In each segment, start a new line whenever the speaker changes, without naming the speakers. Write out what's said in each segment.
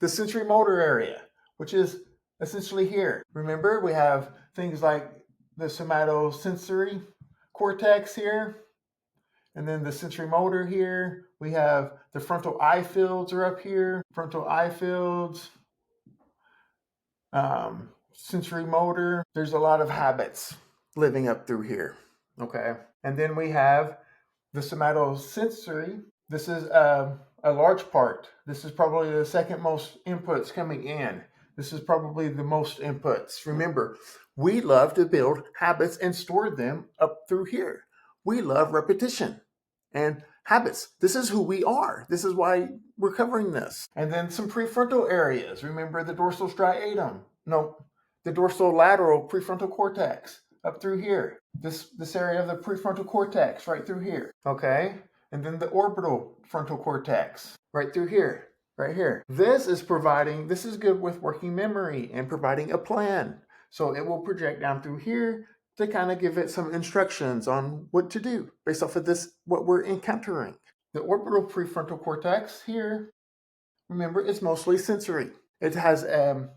the sensory motor area, which is essentially here. Remember, we have things like the somatosensory cortex here, and then the sensory motor here. We have the frontal eye fields are up here, frontal eye fields, sensory motor. There's a lot of habits living up through here, okay? And then we have the somatosensory. This is a large part. This is probably the second most inputs coming in. This is probably the most inputs. Remember, we love to build habits and store them up through here. We love repetition and habits. This is who we are. This is why we're covering this. And then some prefrontal areas. Remember the dorsal striatum. No, the dorsolateral prefrontal cortex up through here. This area of the prefrontal cortex right through here. Okay? And then the orbital frontal cortex right through here. Right here. This is good with working memory and providing a plan. So it will project down through here to kind of give it some instructions on what to do based off of this, what we're encountering. The orbital prefrontal cortex here, remember, it's mostly sensory. It has a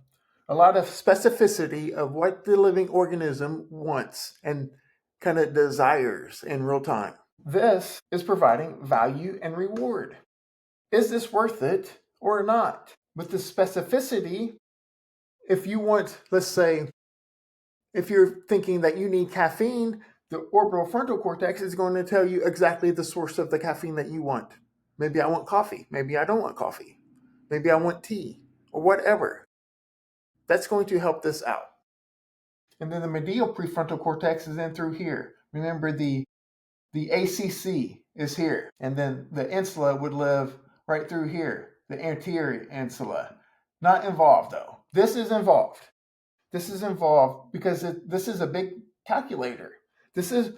lot of specificity of what the living organism wants and kind of desires in real time. This is providing value and reward. Is this worth it or not? With the specificity, if you want, let's say, if you're thinking that you need caffeine, the orbital frontal cortex is going to tell you exactly the source of the caffeine that you want. Maybe I want coffee. Maybe I don't want coffee. Maybe I want tea or whatever. That's going to help this out. And then the medial prefrontal cortex is in through here. Remember the ACC is here. And then the insula would live right through here, the anterior insula. Not involved though. This is involved. This is involved because this is a big calculator. This is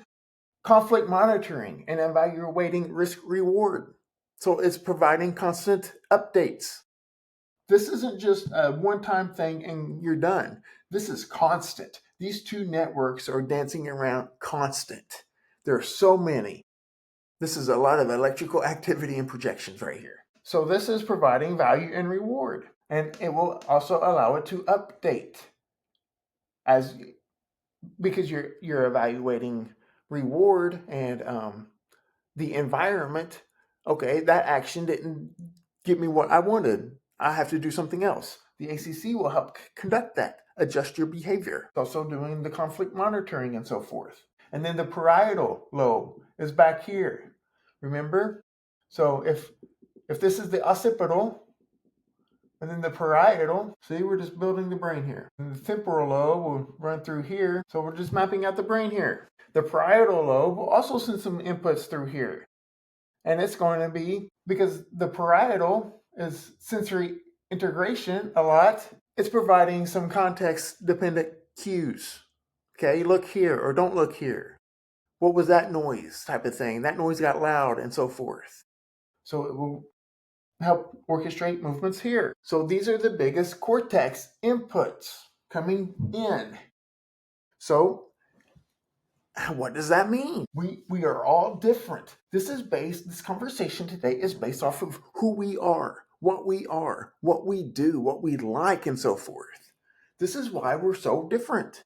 conflict monitoring and evaluating risk reward. So it's providing constant updates. This isn't just a one-time thing and you're done. This is constant. These two networks are dancing around constant. There are so many. This is a lot of electrical activity and projections right here. So this is providing value and reward. And it will also allow it to update because you're evaluating reward and the environment. Okay, that action didn't give me what I wanted. I have to do something else. The ACC will help conduct that, adjust your behavior. It's also doing the conflict monitoring and so forth. And then the parietal lobe is back here. Remember? So if this is the occipital, and then the parietal, see, we're just building the brain here. And the temporal lobe will run through here. So we're just mapping out the brain here. The parietal lobe will also send some inputs through here. And it's going to be, because the parietal is sensory integration a lot, it's providing some context-dependent cues. Okay, look here or don't look here. What was that noise type of thing? That noise got loud and so forth. So it will help orchestrate movements here. So these are the biggest cortex inputs coming in. So what does that mean? We are all different. This conversation today is based off of who we are, what we do, what we like, and so forth. This is why we're so different.